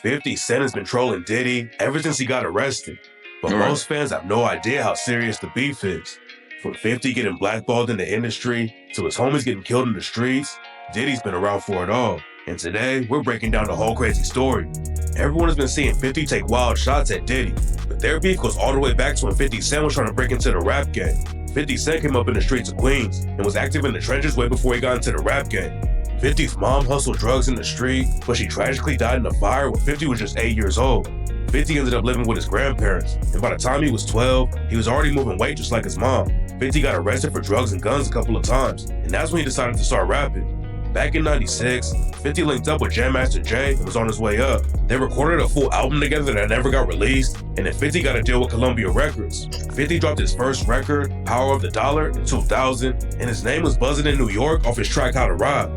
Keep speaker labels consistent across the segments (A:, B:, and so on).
A: 50 Cent has been trolling Diddy ever since he got arrested. But most fans have no idea how serious the beef is. From 50 getting blackballed in the industry to his homies getting killed in the streets, Diddy's been around for it all. And today, we're breaking down the whole crazy story. Everyone has been seeing 50 take wild shots at Diddy, but their beef goes all the way back to when 50 Cent was trying to break into the rap game. 50 Cent came up in the streets of Queens and was active in the trenches way before he got into the rap game. 50's mom hustled drugs in the street, but she tragically died in a fire when 50 was just 8 years old. 50 ended up living with his grandparents, and by the time he was 12, he was already moving weight just like his mom. 50 got arrested for drugs and guns a couple of times, and that's when he decided to start rapping. Back in '96, 50 linked up with Jam Master Jay and was on his way up. They recorded a full album together that never got released, and then 50 got a deal with Columbia Records. 50 dropped his first record, Power of the Dollar, in 2000, and his name was buzzing in New York off his track How to Rob.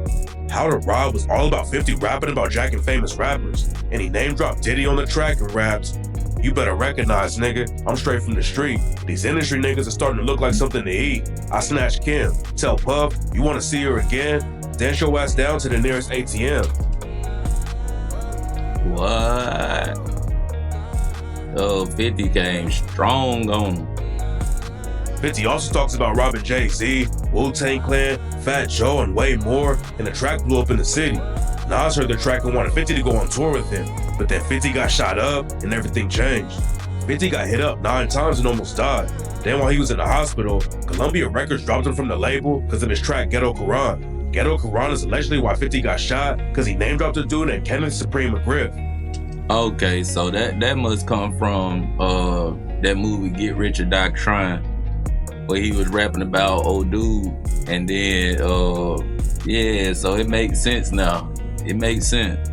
A: How to Rob was all about 50 rapping about jacking famous rappers, and he name-dropped Diddy on the track and raps, "You better recognize, nigga, I'm straight from the street. These industry niggas are starting to look like something to eat. I snatched Kim. Tell Puff, you wanna see her again? Dance your ass down to the nearest ATM."
B: What? Oh, 50 came strong on him.
A: 50 also talks about robbing Jay-Z, Wu-Tang Clan, Fat Joe, and way more, and the track blew up in the city. Nas heard the track and wanted 50 to go on tour with him, but then 50 got shot up and everything changed. 50 got hit up 9 times and almost died. Then while he was in the hospital, Columbia Records dropped him from the label because of his track Ghetto Quran. Ghetto Quran is allegedly why 50 got shot because he name-dropped a dude named Kenneth Supreme McGriff.
B: Okay, so that must come from that movie Get Rich or Die Trying, where he was rapping about old dude, and then yeah, so it makes sense now. It makes sense.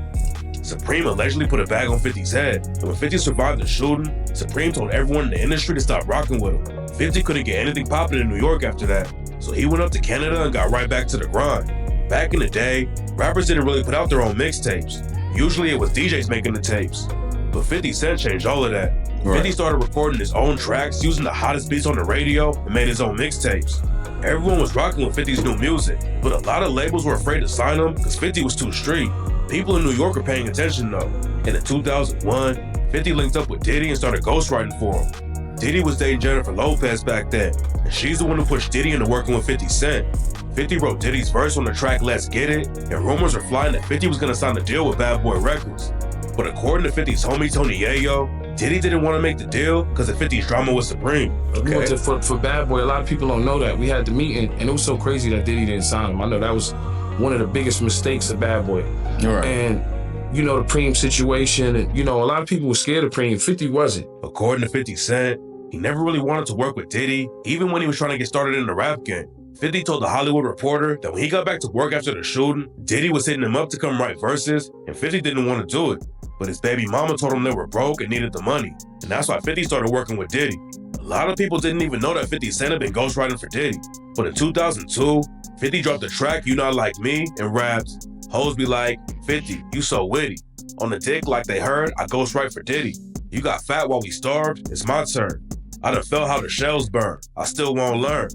A: Supreme allegedly put a bag on 50's head, and when 50 survived the shooting, Supreme told everyone in the industry to stop rocking with him. 50 couldn't get anything popping in New York after that, so he went up to Canada and got right back to the grind. Back in the day, rappers didn't really put out their own mixtapes. Usually it was DJs making the tapes. But 50 Cent changed all of that.
B: Right.
A: 50 started recording his own tracks using the hottest beats on the radio and made his own mixtapes. Everyone was rocking with 50's new music, but a lot of labels were afraid to sign him because 50 was too street. People in New York were paying attention though. And in 2001, 50 linked up with Diddy and started ghostwriting for him. Diddy was dating Jennifer Lopez back then, and she's the one who pushed Diddy into working with 50 Cent. 50 wrote Diddy's verse on the track Let's Get It, and rumors were flying that 50 was gonna sign a deal with Bad Boy Records. But according to 50's homie Tony Yayo, Diddy didn't want to make the deal because of 50's drama with Supreme.
C: We went to, for Bad Boy, a lot of people don't know that. We had the meeting, and it was so crazy that Diddy didn't sign him. I know that was one of the biggest mistakes of Bad Boy.
B: Right.
C: And, you know, the Preem situation, and, you know, a lot of people were scared of Preem. 50 wasn't.
A: According to 50 Cent, he never really wanted to work with Diddy, even when he was trying to get started in the rap game. 50 told The Hollywood Reporter that when he got back to work after the shooting, Diddy was hitting him up to come write verses, and 50 didn't want to do it. But his baby mama told him they were broke and needed the money, and that's why 50 started working with Diddy. A lot of people didn't even know that 50 Cent had been ghostwriting for Diddy. But in 2002, 50 dropped the track You Not Like Me and raps, "Hoes be like, 50, you so witty. On the dick like they heard, I ghostwrite for Diddy. You got fat while we starved, it's my turn. I done felt how the shells burn, I still won't learn.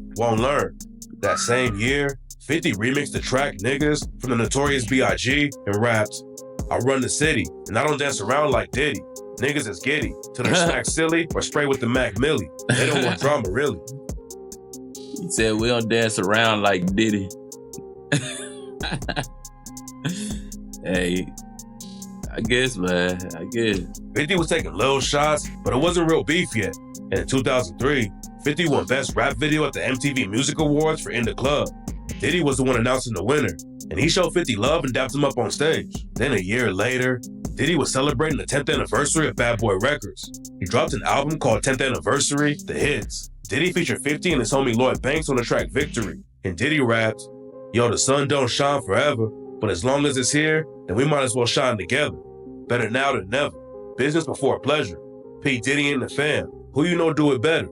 A: That same year, 50 remixed the track Niggas from the Notorious B.I.G. and raps, "I run the city, and I don't dance around like Diddy. Niggas is giddy, till they're smack silly or spray with the Mac Millie. They don't want drama, really."
B: He said we don't dance around like Diddy. Hey, I guess, man.
A: 50 was taking little shots, but it wasn't real beef yet. And in 2003, 50 won Best Rap Video at the MTV Music Awards for In the Club. Diddy was the one announcing the winner, and he showed 50 love and dapped him up on stage. Then a year later, Diddy was celebrating the 10th anniversary of Bad Boy Records. He dropped an album called 10th Anniversary, The Hits. Diddy featured 50 and his homie Lloyd Banks on the track Victory. And Diddy raps, "Yo, the sun don't shine forever, but as long as it's here, then we might as well shine together. Better now than never. Business before pleasure. P. Diddy and the fam. Who you know do it better?"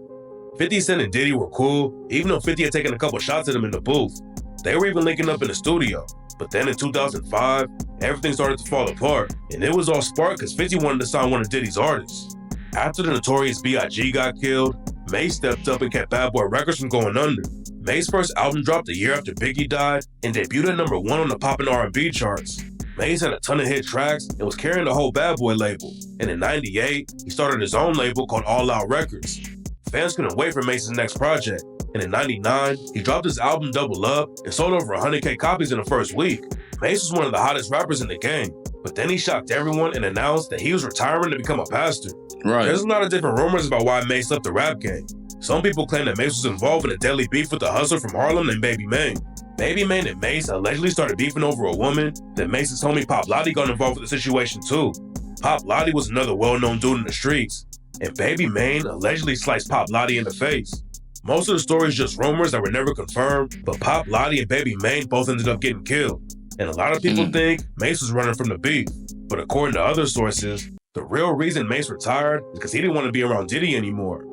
A: 50 Cent and Diddy were cool, even though 50 had taken a couple shots at him in the booth. They were even linking up in the studio. But then in 2005, everything started to fall apart. And it was all sparked because 50 wanted to sign one of Diddy's artists. After the Notorious B.I.G. got killed, Mace stepped up and kept Bad Boy Records from going under. Mace's first album dropped a year after Biggie died and debuted at #1 on the pop and R&B charts. Mace had a ton of hit tracks and was carrying the whole Bad Boy label. And in '98, he started his own label called All Out Records. Fans couldn't wait for Mace's next project. And in '99, he dropped his album Double Up and sold over 100K copies in the first week. Mace was one of the hottest rappers in the game. But then he shocked everyone and announced that he was retiring to become a pastor.
B: Right.
A: There's a lot of different rumors about why Mace left the rap game. Some people claim that Mace was involved in a deadly beef with a hustler from Harlem named Baby Mane. Baby Mane and Mace allegedly started beefing over a woman. Then Mace's homie Pop Lottie got involved with the situation too. Pop Lottie was another well-known dude in the streets. And Baby Mane allegedly sliced Pop Lottie in the face. Most of the story is just rumors that were never confirmed, but Pop Lottie and Baby Mane both ended up getting killed. And a lot of people think Mace was running from the beef. But according to other sources, the real reason Mace retired is because he didn't want to be around Diddy anymore.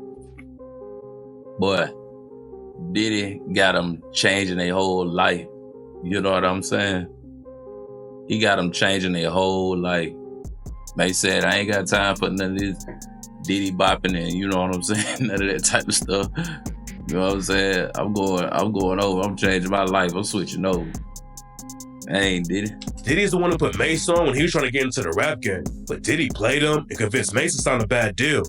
B: Boy, Diddy got him changing their whole life. You know what I'm saying? He got them changing their whole life. Mace said, I ain't got time for none of this Diddy bopping and you know what I'm saying? None of that type of stuff. You know what I'm saying? I'm going over. I'm changing my life. I'm switching over. I ain't Diddy.
A: Diddy's the one who put Mace on when he was trying to get into the rap game. But Diddy played him and convinced Mace to sign a bad deal.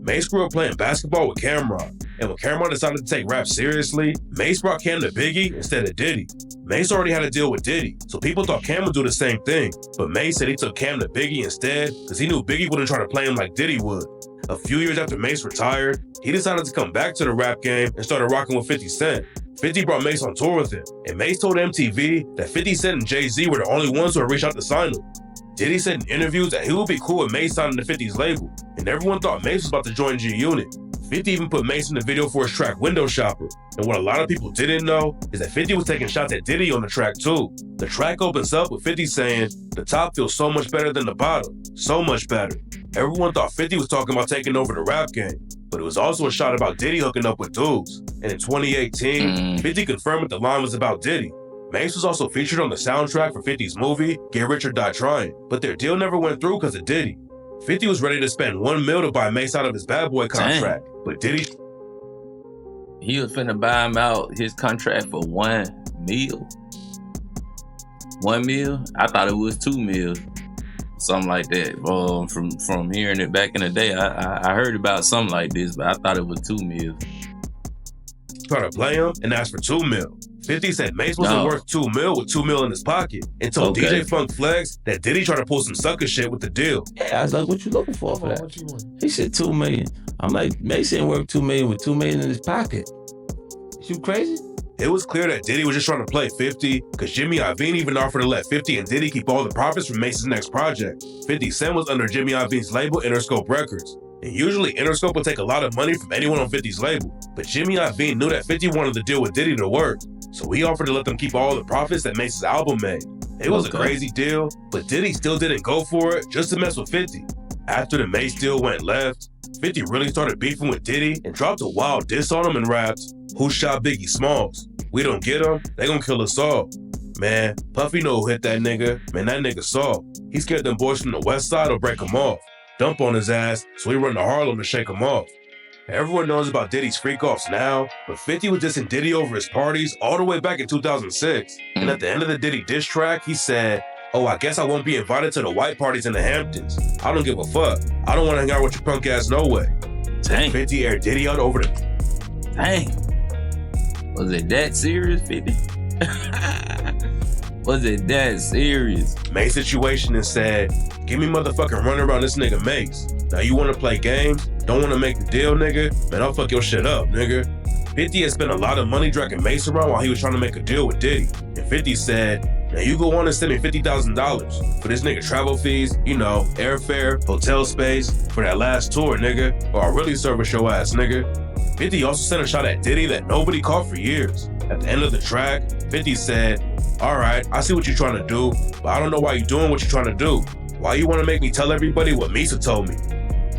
A: Mace grew up playing basketball with Cameron. And when Cameron decided to take rap seriously, Mace brought Cam to Biggie instead of Diddy. Mace already had a deal with Diddy, so people thought Cam would do the same thing. But Mace said he took Cam to Biggie instead because he knew Biggie wouldn't try to play him like Diddy would. A few years after Mace retired, he decided to come back to the rap game and started rocking with 50 Cent. 50 brought Mace on tour with him, and Mace told MTV that 50 Cent and Jay-Z were the only ones who had reached out to sign him. Diddy said in interviews that he would be cool with Mace signing to 50's label, and everyone thought Mace was about to join G-Unit. 50 even put Mace in the video for his track Window Shopper, and what a lot of people didn't know is that 50 was taking shots at Diddy on the track too. The track opens up with 50 saying, "The top feels so much better than the bottom, so much better." Everyone thought 50 was talking about taking over the rap game, but it was also a shot about Diddy hooking up with dudes. And in 2018, 50 confirmed that the line was about Diddy. Mace was also featured on the soundtrack for 50's movie, Get Rich or Die Trying, but their deal never went through because of Diddy. 50 was ready to spend $1 million to buy Mace out of his Bad Boy contract, but Diddy...
B: He was finna buy him out his contract for $1 million. $1 million? I thought it was $2 million. Something like that. From hearing it back in the day, I heard about something like this, but I thought it was $2 million.
A: Tried to play him and asked for $2 million. 50 said Mace wasn't worth $2 million with $2 million in his pocket and told DJ Funk Flex that Diddy tried to pull some sucker shit with the deal.
D: Yeah, I was like, what you looking for that?
C: What you want?
D: He said $2 million. I'm like, Mace ain't worth $2 million with $2 million in his pocket. Is you crazy?
A: It was clear that Diddy was just trying to play 50 because Jimmy Iovine even offered to let 50 and Diddy keep all the profits from Mace's next project. 50 Cent was under Jimmy Iovine's label, Interscope Records. And usually Interscope would take a lot of money from anyone on 50's label. But Jimmy Iovine knew that 50 wanted the deal with Diddy to work. So he offered to let them keep all the profits that Mace's album made. It was a crazy deal, but Diddy still didn't go for it just to mess with 50. After the Mace deal went left, 50 really started beefing with Diddy and dropped a wild diss on him and rapped, "Who shot Biggie Smalls? We don't get him, they gon' kill us all." Man, Puffy know who hit that nigga. Man, that nigga saw. He scared them boys from the west side will break him off. Dump on his ass, so he run to Harlem to shake him off. Everyone knows about Diddy's freak-offs now, but 50 was dissing Diddy over his parties all the way back in 2006. And at the end of the Diddy diss track, he said, "Oh, I guess I won't be invited to the white parties in the Hamptons. I don't give a fuck. I don't want to hang out with your punk ass no way."
B: Dang.
A: 50 aired Diddy out over the...
B: Dang. Was it that serious, 50? Was it that serious?
A: Mace situation and said, "Give me motherfucking run around this nigga Mace. Now you wanna play games? Don't wanna make the deal, nigga? Man, I'll fuck your shit up, nigga." 50 had spent a lot of money dragging Mace around while he was trying to make a deal with Diddy. And 50 said, "Now you go on and send me $50,000 for this nigga travel fees, you know, airfare, hotel space, for that last tour, nigga, or I'll really service your ass, nigga." 50 also sent a shot at Diddy that nobody caught for years. At the end of the track, 50 said, "Alright, I see what you're trying to do, but I don't know why you're doing what you're trying to do. Why you want to make me tell everybody what Misa told me?"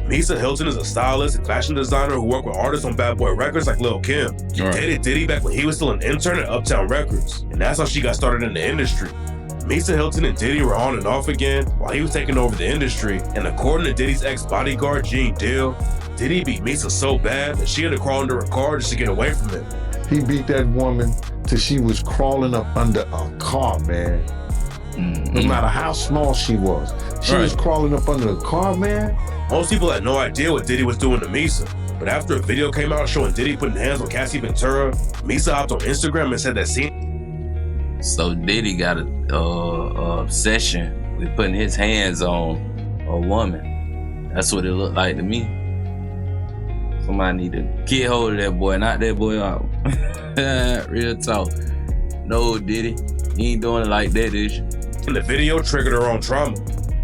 A: Misa Hilton is a stylist and fashion designer who worked with artists on Bad Boy Records like Lil' Kim. She dated Diddy back when he was still an intern at Uptown Records, and that's how she got started in the industry. Misa Hilton and Diddy were on and off again while he was taking over the industry, and according to Diddy's ex-bodyguard, Gene Deal, Diddy beat Misa so bad that she had to crawl under a car just to get away from him.
E: He beat that woman till she was crawling up under a car, man. no matter how small she was. She was crawling up under the car, man.
A: Most people had no idea what Diddy was doing to Misa. But after a video came out showing Diddy putting hands on Cassie Ventura, Misa hopped on Instagram and said that scene.
B: So Diddy got a obsession with putting his hands on a woman. That's what it looked like to me. Somebody need to get hold of that boy, knock that boy out. Real talk. No, Diddy, he ain't doing it like that, is you?
A: And the video triggered her own trauma.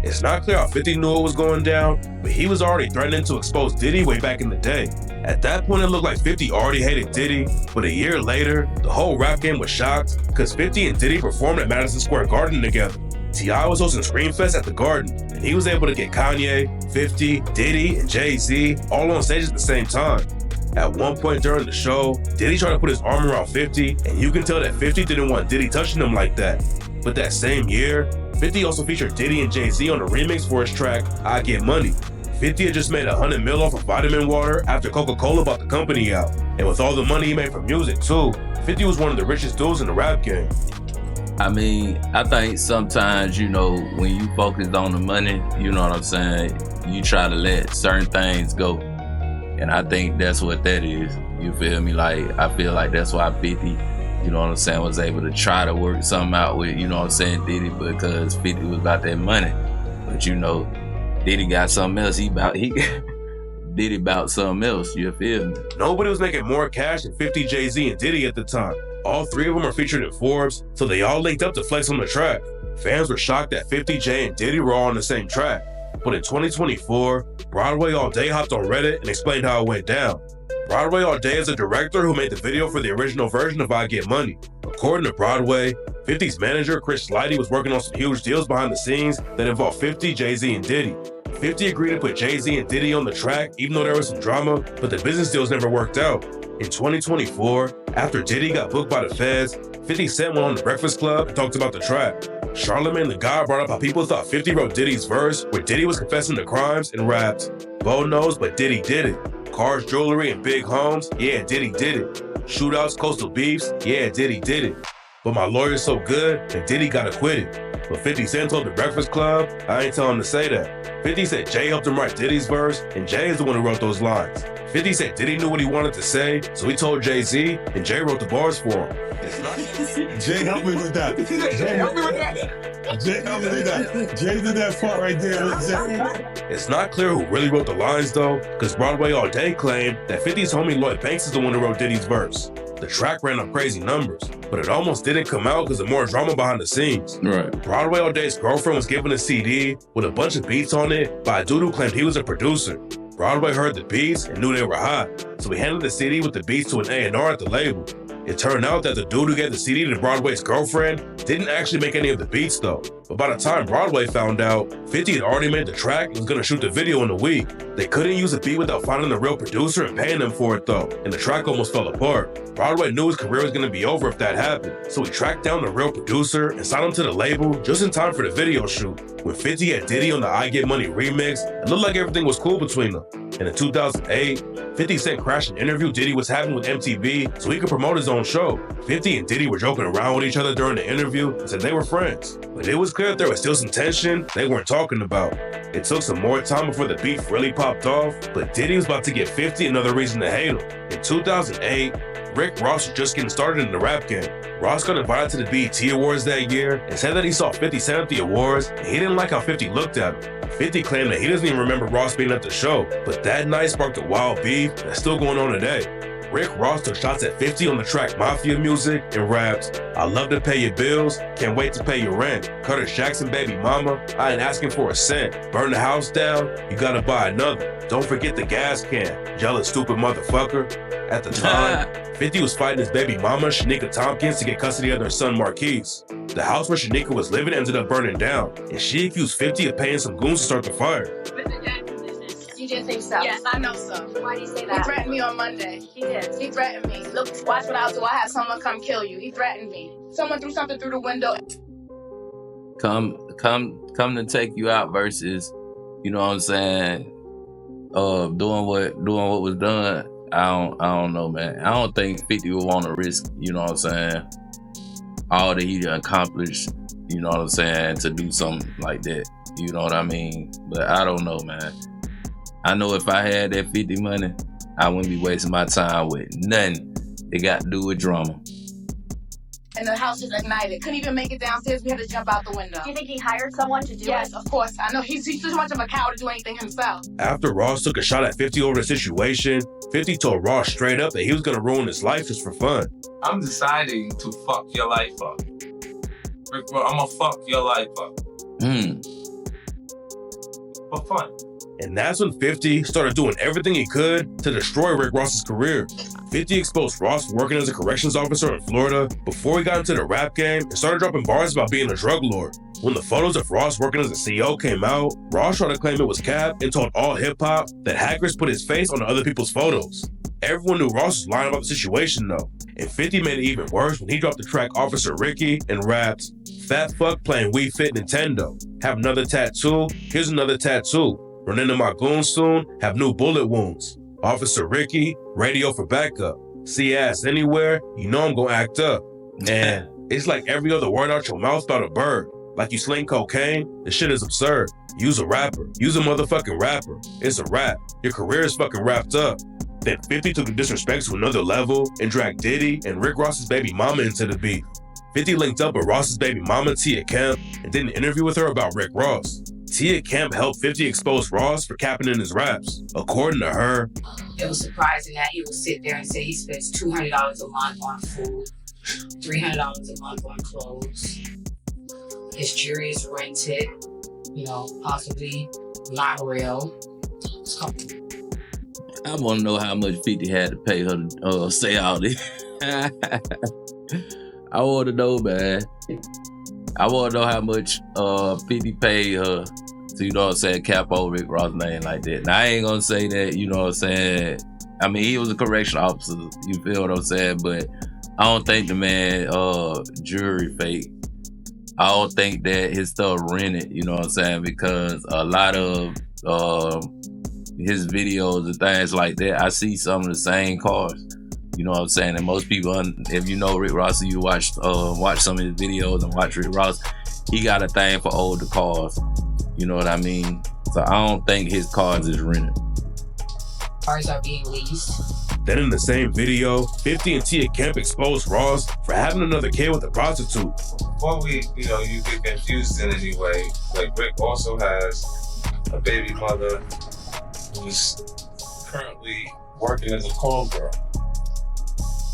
A: It's not clear how 50 knew it was going down, but he was already threatening to expose Diddy way back in the day. At that point, it looked like 50 already hated Diddy, but a year later, the whole rap game was shocked because 50 and Diddy performed at Madison Square Garden together. T.I. was hosting Screamfest at the Garden, and he was able to get Kanye, 50, Diddy, and Jay-Z all on stage at the same time. At one point during the show, Diddy tried to put his arm around 50, and you can tell that 50 didn't want Diddy touching him like that. But that same year, 50 also featured Diddy and Jay-Z on a remix for his track, I Get Money. 50 had just made $100 million off of vitamin water after Coca-Cola bought the company out. And with all the money he made from music too, 50 was one of the richest dudes in the rap game.
B: I mean, I think sometimes, you know, when you focus on the money, you know what I'm saying, you try to let certain things go. And I think that's what that is. You feel me? Like, I feel like that's why 50, you know what I'm saying, was able to try to work something out with, you know what I'm saying, Diddy, because 50 was about that money. But you know, Diddy got something else. Diddy about something else, you feel me?
A: Nobody was making more cash than 50, Jay-Z, and Diddy at the time. All three of them are featured in Forbes, so they all linked up to flex on the track. Fans were shocked that 50, Jay, and Diddy were all on the same track. But in 2024, Broadway All Day hopped on Reddit and explained how it went down. Broadway All Day is a director who made the video for the original version of I Get Money. According to Broadway, 50's manager, Chris Lighty, was working on some huge deals behind the scenes that involved 50, Jay-Z, and Diddy. 50 agreed to put Jay-Z and Diddy on the track, even though there was some drama, but the business deals never worked out. In 2024, after Diddy got booked by the feds, 50 Cent went on The Breakfast Club and talked about the track. Charlamagne the God brought up how people thought 50 wrote Diddy's verse, where Diddy was confessing to crimes and rapped, "Bo knows, but Diddy did it. Cars, jewelry, and big homes, yeah, Diddy did it. Shootouts, coastal beefs, yeah, Diddy did it. But my lawyer's so good that Diddy got acquitted." But 50 Cent told The Breakfast Club, I ain't tell him to say that. 50 said Jay helped him write Diddy's verse, and Jay is the one who wrote those lines. 50 said Diddy knew what he wanted to say, so he told Jay-Z, and Jay wrote the bars for him.
F: Jay, help me with that. Jay, help me with that. Jay, help me with that. Jay did that part right there.
A: It's not clear who really wrote the lines though, because Broadway All Day claimed that 50's homie Lloyd Banks is the one who wrote Diddy's verse. The track ran up crazy numbers, but it almost didn't come out because of more drama behind the scenes.
B: Right.
A: Broadway All Day's girlfriend was given a CD with a bunch of beats on it by a dude who claimed he was a producer. Broadway heard the beats and knew they were hot, so he handed the CD with the beats to an A&R at the label. It turned out that the dude who gave the CD to Broadway's girlfriend didn't actually make any of the beats though. But by the time Broadway found out, 50 had already made the track and was gonna shoot the video in a week. They couldn't use a beat without finding the real producer and paying them for it though, and the track almost fell apart. Broadway knew his career was gonna be over if that happened, so he tracked down the real producer and signed him to the label just in time for the video shoot. When 50 had Diddy on the I Get Money remix, it looked like everything was cool between them. And in 2008, 50 Cent crashed an interview Diddy was having with MTV so he could promote his own show. 50 and Diddy were joking around with each other during the interview and said they were friends. But it was clear that there was still some tension they weren't talking about. It took some more time before the beef really popped off, but Diddy was about to give 50 another reason to hate him. In 2008, Rick Ross was just getting started in the rap game. Ross got invited to the BET Awards that year and said that he saw 50 Cent at the awards and he didn't like how 50 looked at him. 50 claimed that he doesn't even remember Ross being at the show, but that night sparked a wild beef that's still going on today. Rick Ross took shots at 50 on the track Mafia Music and raps, "I love to pay your bills, can't wait to pay your rent. Curtis Jackson, baby mama, I ain't asking for a cent. Burn the house down, you gotta buy another. Don't forget the gas can, jealous stupid motherfucker." At the time, 50 was fighting his baby mama, Shanika Tompkins, to get custody of their son Marquise. The house where Shanika was living ended up burning down, and she accused 50 of paying some goons to start the fire.
G: You didn't think so? Yes, I know so. Why do you say that? He threatened me on Monday. He did. He threatened me. Look, watch what I'll do. I have someone come kill you. He threatened me. Someone threw something through the window.
B: Come to take you out versus, you know what I'm saying, doing what was done. I don't know, man. I don't think 50 would want to risk, you know what I'm saying, all that he accomplished, you know what I'm saying, to do something like that. You know what I mean? But I don't know, man. I know if I had that 50 money, I wouldn't be wasting my time with nothing that got to do with drama.
G: And the house just ignited. Couldn't even make it downstairs. We had to jump out the window.
H: Do you think he hired someone to do it?
G: Yes, of course. I know he's too much of a coward to do anything himself.
A: After Ross took a shot at 50 over the situation, 50 told Ross straight up that he was going to ruin his life just for fun.
I: I'm deciding to fuck your life up. Rick, I'm gonna fuck your life up. For fun.
A: And that's when 50 started doing everything he could to destroy Rick Ross's career. 50 exposed Ross for working as a corrections officer in Florida before he got into the rap game and started dropping bars about being a drug lord. When the photos of Ross working as a CEO came out, Ross tried to claim it was cap and told all hip-hop that hackers put his face on other people's photos. Everyone knew Ross was lying about the situation though, and 50 made it even worse when he dropped the track Officer Ricky and rapped, "Fat fuck playing Wii Fit Nintendo. Have another tattoo, here's another tattoo. Run into my goons soon, have new bullet wounds. Officer Ricky, radio for backup. See ass anywhere, you know I'm gonna act up." And it's like every other word out your mouth about a bird. Like you sling cocaine, this shit is absurd. Use a rapper, use a motherfucking rapper. It's a rap, your career is fucking wrapped up. Then 50 took the disrespect to another level and dragged Diddy and Rick Ross's baby mama into the beef. 50 linked up with Ross's baby mama, Tia Kemp, and did an interview with her about Rick Ross. Tia Kemp helped 50 expose Ross for capping in his raps. According to her,
J: it was surprising that he would sit there and say he spends $200 a month on food, $300 a month on clothes. His jury is rented, possibly not real.
B: I want to know how much 50 had to pay her to say all this. I want to know, man. I want to know how much 50 paid her to, cap over Rick Ross' name like that. Now, I ain't going to say that, I mean, he was a correction officer, you feel what I'm saying? But I don't think the man jury fake. I don't think that his stuff rented, because a lot of his videos and things like that, I see some of the same cars. You know what I'm saying? And most people, if you know Rick Ross, you watch some of his videos and watch Rick Ross, he got a thing for older cars. You know what I mean? So I don't think his cars is rented.
J: Cars are being leased.
A: Then in the same video, 50 and Tia Kemp exposed Ross for having another kid with a prostitute.
I: Before you get confused in any way, like Rick also has a baby mother who's currently working as a call girl.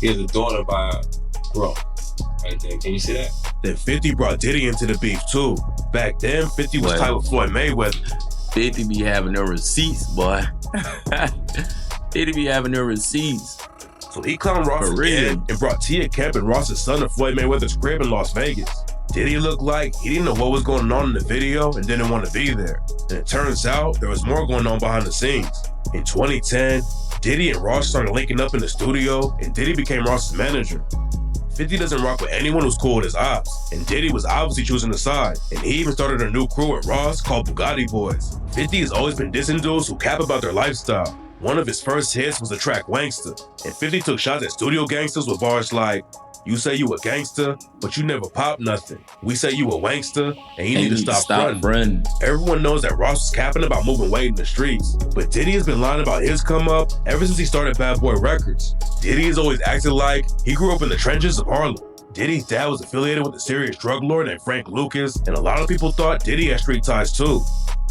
I: He has a daughter by a bro. Right there. Can you see that?
A: Then 50 brought Diddy into the beef too. Back then, 50 was tight with Floyd Mayweather.
B: 50 be having the receipts, boy. 50 be having the receipts.
A: So he clowned Ross again and brought Tia Kemp and Ross's son to Floyd Mayweather's crib in Las Vegas. Diddy looked like he didn't know what was going on in the video and didn't want to be there. And it turns out there was more going on behind the scenes. In 2010, Diddy and Ross started linking up in the studio and Diddy became Ross's manager. 50 doesn't rock with anyone who's cool with his ops, and Diddy was obviously choosing a side, and he even started a new crew with Ross called Bugatti Boys. 50 has always been dissing dudes who cap about their lifestyle. One of his first hits was the track Wanksta, and 50 took shots at studio gangsters with bars like, "You say you a gangster, but you never pop nothing. We say you a wankster, and you need to stop running." Everyone knows that Ross was capping about moving weight in the streets, but Diddy has been lying about his come up ever since he started Bad Boy Records. Diddy has always acted like he grew up in the trenches of Harlem. Diddy's dad was affiliated with a serious drug lord named Frank Lucas, and a lot of people thought Diddy had street ties too.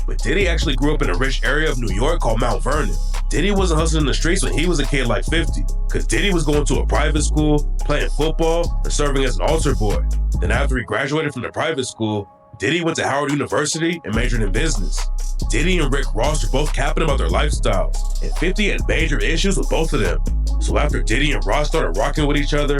A: But Diddy actually grew up in a rich area of New York called Mount Vernon. Diddy wasn't hustling in the streets when he was a kid like 50, because Diddy was going to a private school, playing football, and serving as an altar boy. Then after he graduated from the private school, Diddy went to Howard University and majored in business. Diddy and Rick Ross were both capping about their lifestyles, and 50 had major issues with both of them. So after Diddy and Ross started rocking with each other,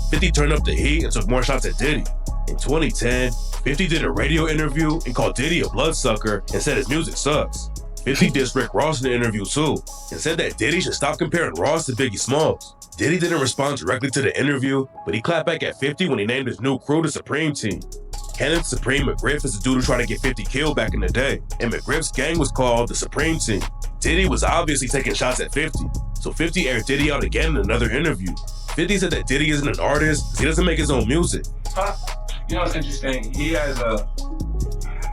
A: 50 turned up the heat and took more shots at Diddy. In 2010, 50 did a radio interview and called Diddy a bloodsucker and said his music sucks. 50 dissed Rick Ross in the interview too, and said that Diddy should stop comparing Ross to Biggie Smalls. Diddy didn't respond directly to the interview, but he clapped back at 50 when he named his new crew the Supreme Team. Kenneth Supreme McGriff is the dude who tried to get 50 killed back in the day, and McGriff's gang was called the Supreme Team. Diddy was obviously taking shots at 50, so 50 aired Diddy out again in another interview. 50 said that Diddy isn't an artist because he doesn't make his own music.
B: You know what's interesting? He's not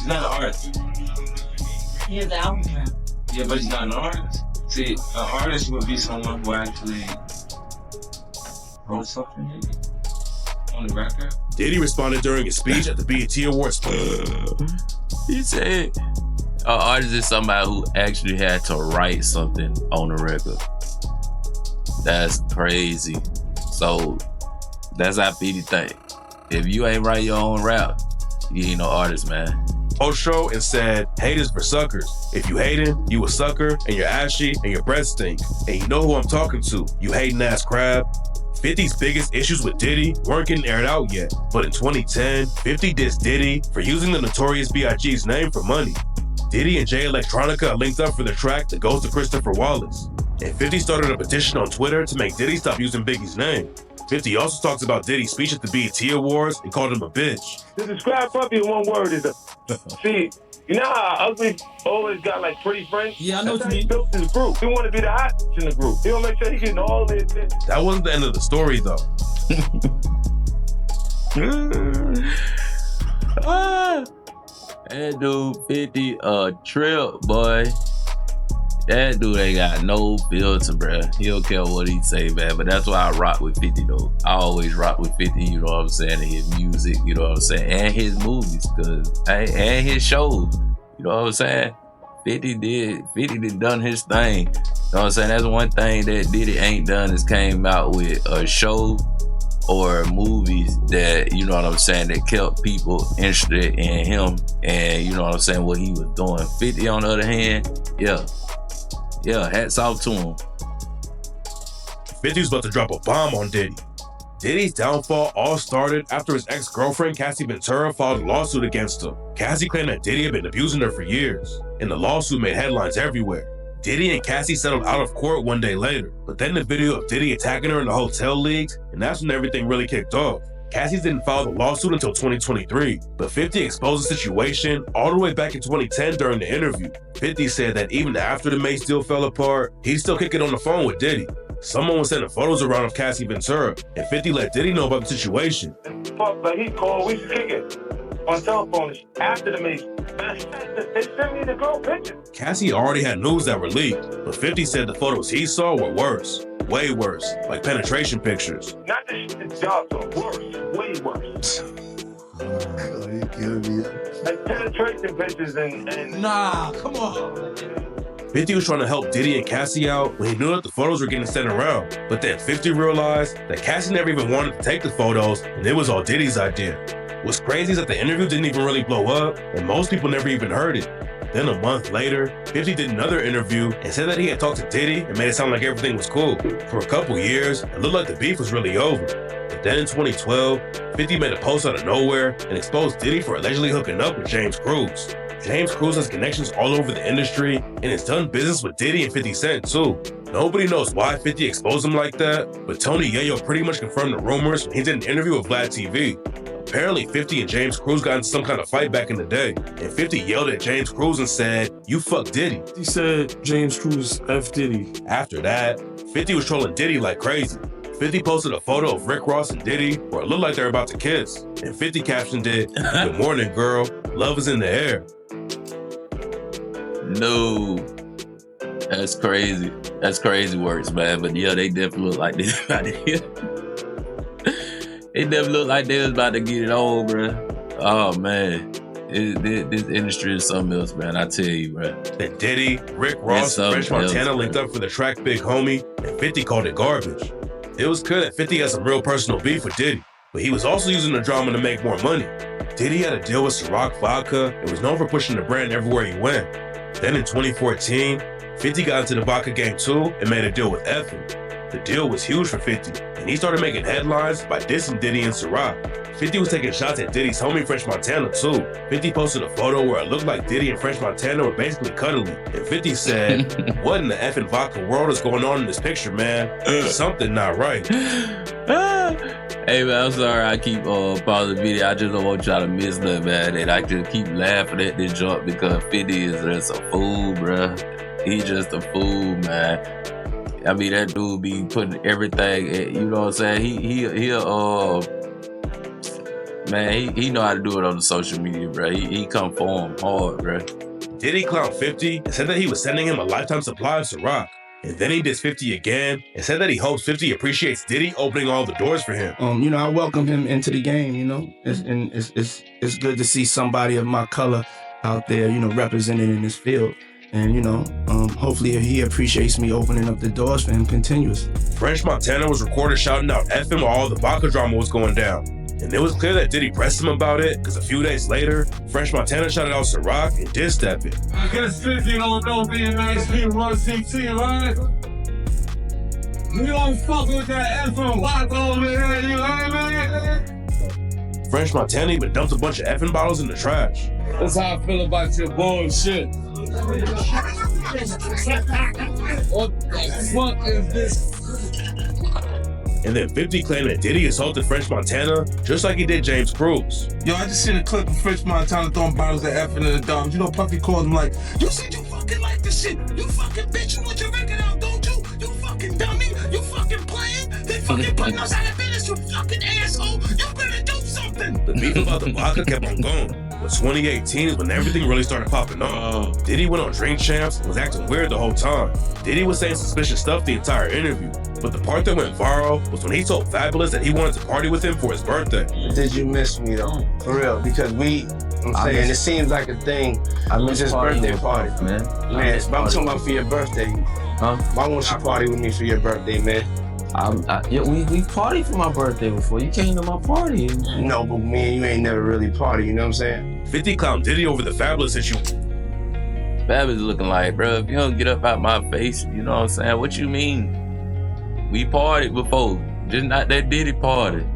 B: an artist.
J: He is the album man.
B: Yeah, but he's not an artist. See, an artist would be someone who actually wrote something maybe on the record.
A: Diddy responded during his speech at the BET Awards.
B: He said, an artist is somebody who actually had to write something on the record. That's crazy. So that's how 50 think. If you ain't write your own rap, you ain't no artist, man.
A: Show and said, haters for suckers. If you hating, you a sucker, and you're ashy, and your breath stink. And you know who I'm talking to, you hating ass crab. 50's biggest issues with Diddy weren't getting aired out yet, but in 2010, 50 dissed Diddy for using the Notorious B.I.G.'s name for money. Diddy and Jay Electronica linked up for the track that goes to Christopher Wallace. And 50 started a petition on Twitter to make Diddy stop using Biggie's name. 50 also talks about Diddy's speech at the BET Awards and called him a bitch.
H: To describe Puffy in one word is see, you know how Ugly always got like pretty friends?
K: Yeah, I know what you mean.
H: He built his group. He want to be the hot in the group. He'll make sure he getting all the attention.
A: That wasn't the end of the story though.
B: That dude 50 a trip, boy. That dude ain't got no filter, bruh. He don't care what he say, man. But that's why I rock with 50 though. I always rock with 50, you know what I'm saying, and his music, you know what I'm saying, and his movies, and his shows, you know what I'm saying? 50 did done his thing. You know what I'm saying? That's one thing that Diddy ain't done is came out with a show or movies that, you know what I'm saying, that kept people interested in him and, you know what I'm saying, what he was doing. 50 on the other hand, yeah, hats off to him.
A: 50 was about to drop a bomb on Diddy. Diddy's downfall all started after his ex-girlfriend Cassie Ventura filed a lawsuit against him. Cassie claimed that Diddy had been abusing her for years, and the lawsuit made headlines everywhere. Diddy and Cassie settled out of court one day later, but then the video of Diddy attacking her in the hotel leaked, and that's when everything really kicked off. Cassie didn't file the lawsuit until 2023, but 50 exposed the situation all the way back in 2010 during the interview. 50 said that even after the Mace deal fell apart, he's still kicking on the phone with Diddy. Someone was sending photos around of Cassie Ventura, and 50 let Diddy know about the situation.
H: Fuck, but he called, we kick it on telephone after the Mace. They sent me the girl pictures.
A: Cassie already had news that were leaked, but 50 said the photos he saw were worse. Way worse, like penetration pictures.
H: Not the jobs are worse, way worse.
F: You killing me.
H: Like penetration pictures and
K: Nah, come on.
A: 50 was trying to help Diddy and Cassie out when he knew that the photos were getting sent around. But then 50 realized that Cassie never even wanted to take the photos, and it was all Diddy's idea. What's crazy is that the interview didn't even really blow up, and most people never even heard it. Then a month later, 50 did another interview and said that he had talked to Diddy and made it sound like everything was cool. For a couple years, it looked like the beef was really over. But then in 2012, 50 made a post out of nowhere and exposed Diddy for allegedly hooking up with James Cruz. James Cruz has connections all over the industry and has done business with Diddy and 50 Cent too. Nobody knows why 50 exposed him like that, but Tony Yayo pretty much confirmed the rumors when he did an interview with Vlad TV. Apparently 50 and James Cruz got into some kind of fight back in the day, and 50 yelled at James Cruz and said, "You fuck Diddy."
C: He said James Cruz F Diddy.
A: After that, 50 was trolling Diddy like crazy. 50 posted a photo of Rick Ross and Diddy where it looked like they were about to kiss, and 50 captioned it, "Good morning, girl. Love is in the air."
B: No, that's crazy. That's crazy words, man. But yeah, they definitely look like this. They definitely look like they was about to get it on, bro. Oh man, this industry is something else, man. I tell you, bro.
A: Then Diddy, Rick Ross, and French Montana linked up for the track Big Homie, and 50 called it garbage. It was clear that 50 had some real personal beef with Diddy, but he was also using the drama to make more money. Diddy had a deal with Ciroc Vodka and was known for pushing the brand everywhere he went. Then in 2014, 50 got into the vodka game too and made a deal with Effin. The deal was huge for 50, and he started making headlines by dissing Diddy and Ciroc. 50 was taking shots at Diddy's homie French Montana too. 50 posted a photo where it looked like Diddy and French Montana were basically cuddling, and 50 said, "What in the effing vodka world is going on in this picture, man? Something not right."
B: Hey man, I'm sorry I keep pausing the video. I just don't want y'all to miss nothing, man. And I just keep laughing at this jump because 50 is just a fool, bruh. He just a fool, man. I mean, that dude be putting everything, you know what I'm saying? Man, he know how to do it on the social media, bro. He come for him hard, bro.
A: Diddy clowned 50 and said that he was sending him a lifetime supply of Ciroc. And then he dissed 50 again and said that he hopes 50 appreciates Diddy opening all the doors for him.
K: I welcome him into the game, It's good to see somebody of my color out there, represented in this field. And, hopefully he appreciates me opening up the doors for him continuously.
A: French Montana was recorded shouting out effing while all the vodka drama was going down. And it was clear that Diddy pressed him about it, because a few days later, French Montana shouted out Ciroc and dissed Epic.
H: I guess 50 don't know being nice people run CT, right? You don't fuck with that effing vodka over there, you heard me?
A: French Montana even dumped a bunch of effing bottles in the trash.
H: That's how I feel about your bullshit. What the fuck is this?
A: And then 50 claimed that Diddy assaulted French Montana just like he did James Cruz.
L: Yo, I just seen a clip of French Montana throwing bottles of effing in the dumps. Puffy called him like, you said you fucking like this shit. You fucking bitch, you want your record out, don't you? You fucking dummy. You fucking playing. They fucking putting us out of business, you fucking asshole. You better do something.
A: The beef about the vodka kept on going. But 2018 is when everything really started popping off. Diddy went on Drink Champs and was acting weird the whole time. Diddy was saying suspicious stuff the entire interview. But the part that went viral was when he told Fabulous that he wanted to party with him for his birthday.
K: Did you miss me though? For real? Because it seems like a thing.
D: I miss
K: his birthday party,
D: man.
K: Man, but I'm talking about for your birthday.
D: Huh?
K: Why won't you party with me for your birthday, man?
D: We partied for my birthday before. You came to my party.
K: No, but me and you ain't never really party, you know what I'm saying?
A: 50 clowned Diddy over the Fabulous issue.
B: Fabulous looking like, bro, if you don't get up out my face, you know what I'm saying? What you mean? We partied before, just not that Diddy party.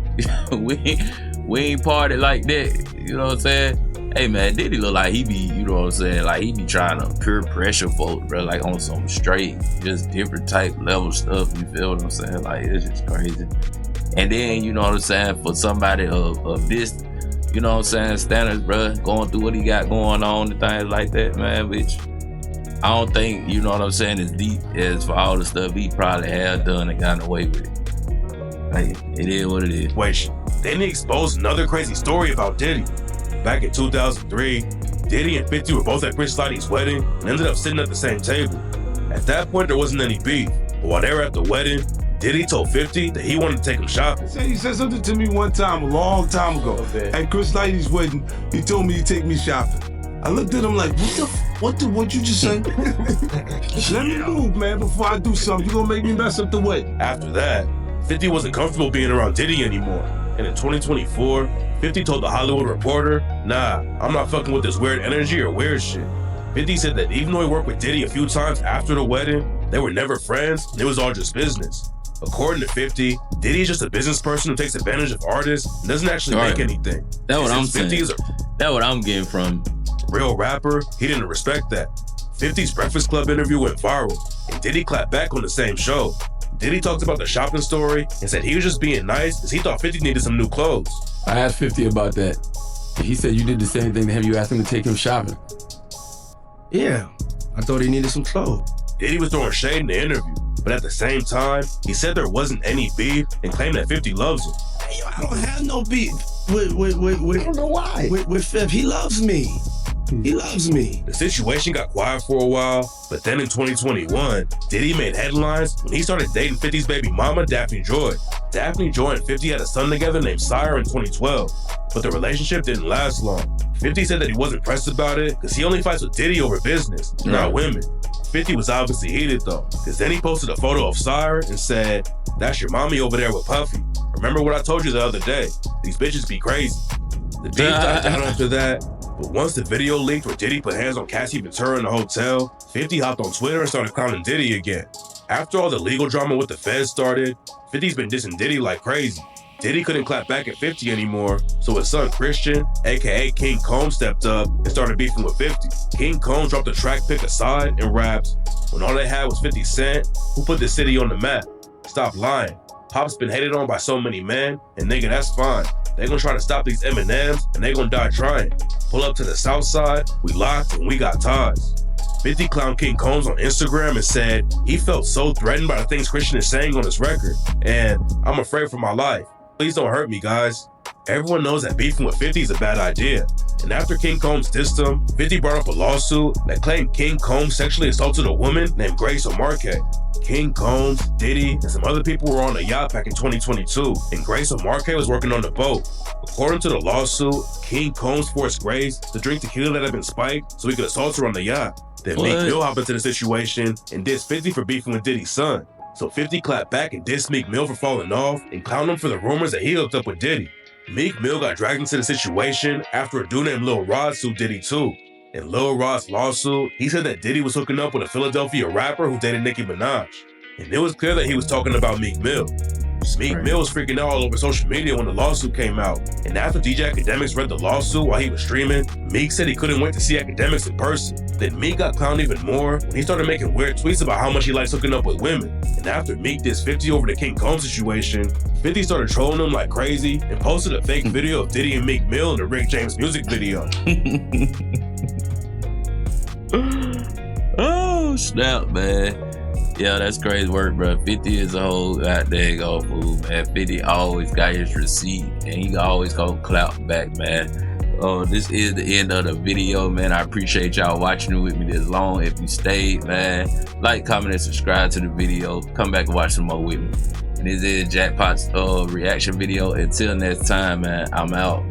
B: we ain't partied like that, you know what I'm saying? Hey man, Diddy look like he be, you know what I'm saying? Like he be trying to peer pressure folks, bro, like on some straight, just different type level stuff, you feel what I'm saying? Like it's just crazy. And then, you know what I'm saying, for somebody of this, you know what I'm saying, standards, bro, going through what he got going on and things like that, man, which I don't think, you know what I'm saying, as deep as for all the stuff he probably had done and gotten away with it. Like, it is what it is.
A: Wait, then he exposed another crazy story about Diddy. Back in 2003, Diddy and 50 were both at Chris Lighty's wedding and ended up sitting at the same table. At that point, there wasn't any beef, but while they were at the wedding, Diddy told 50 that he wanted to take him shopping.
L: He said something to me one time, a long time ago.
A: Okay.
L: At Chris Lighty's wedding, he told me to take me shopping. I looked at him like, what you just say? Let me move, man, before I do something. You gonna make me mess up the wedding.
A: After that, 50 wasn't comfortable being around Diddy anymore. And in 2024, 50 told the Hollywood Reporter, nah, I'm not fucking with this weird energy or weird shit. 50 said that even though he worked with Diddy a few times after the wedding, they were never friends, and it was all just business. According to 50, Diddy is just a business person who takes advantage of artists and doesn't actually make anything.
B: That's what I'm
A: saying.
B: That's what I'm getting from.
A: Real rapper, he didn't respect that. 50's Breakfast Club interview went viral, and Diddy clapped back on the same show. Diddy talked about the shopping story and said he was just being nice because he thought 50 needed some new clothes.
M: I asked 50 about that. He said you did the same thing to him. You asked him to take him shopping.
K: Yeah, I thought he needed some clothes.
A: Diddy was throwing shade in the interview, but at the same time, he said there wasn't any beef and claimed that 50 loves him.
K: Hey, yo, I don't have no beef with I don't know why. With 50, he loves me. He loves me.
A: The situation got quiet for a while, but then in 2021, Diddy made headlines when he started dating 50's baby mama, Daphne Joy. Daphne Joy and 50 had a son together named Sire in 2012, but the relationship didn't last long. 50 said that he wasn't pressed about it because he only fights with Diddy over business, not women. 50 was obviously heated though, because then he posted a photo of Sire and said, "That's your mommy over there with Puffy. Remember what I told you the other day? These bitches be crazy." The beef died down after that, but once the video leaked where Diddy put hands on Cassie Ventura in the hotel, 50 hopped on Twitter and started clowning Diddy again. After all the legal drama with the feds started, 50's been dissing Diddy like crazy. Diddy couldn't clap back at 50 anymore, so his son Christian, aka King Combs, stepped up and started beefing with 50. King Combs dropped the track pick aside and raps, "When all they had was 50 Cent, who put the city on the map? Stop lying. Pop's been hated on by so many men, and nigga, that's fine. They gonna try to stop these M&Ms, and they gonna die trying. Pull up to the south side, we locked and we got ties." 50 clowned King Combs on Instagram and said he felt so threatened by the things Christian is saying on his record, and "I'm afraid for my life. Please don't hurt me, guys." Everyone knows that beefing with 50 is a bad idea. And after King Combs dissed him, 50 brought up a lawsuit that claimed King Combs sexually assaulted a woman named Grace O'Marque. King Combs, Diddy, and some other people were on a yacht back in 2022, and Grace O'Marque was working on the boat. According to the lawsuit, King Combs forced Grace to drink tequila that had been spiked so he could assault her on the yacht. Then Meek Mill hopped into the situation and dissed 50 for beefing with Diddy's son. So 50 clapped back and dissed Meek Mill for falling off and clowned him for the rumors that he hooked up with Diddy. Meek Mill got dragged into the situation after a dude named Lil Rod sued Diddy too. In Lil Rod's lawsuit, he said that Diddy was hooking up with a Philadelphia rapper who dated Nicki Minaj. And it was clear that he was talking about Meek Mill. Meek Mill was freaking out all over social media when the lawsuit came out. And after DJ Academics read the lawsuit while he was streaming, Meek said he couldn't wait to see Academics in person. Then Meek got clowned even more when he started making weird tweets about how much he likes hooking up with women. And after Meek dissed 50 over the King Combs situation, 50 started trolling him like crazy and posted a fake video of Diddy and Meek Mill in the Rick James music video.
B: Oh, snap, man. Yeah, that's crazy work, bro. 50 is a whole goddamn go fool, man. 50 always got his receipt, and he always go clap back, man. This is the end of the video, man. I appreciate y'all watching it with me this long. If you stayed, man, like, comment, and subscribe to the video. Come back and watch some more with me. And this is Jackpot's reaction video. Until next time, man, I'm out.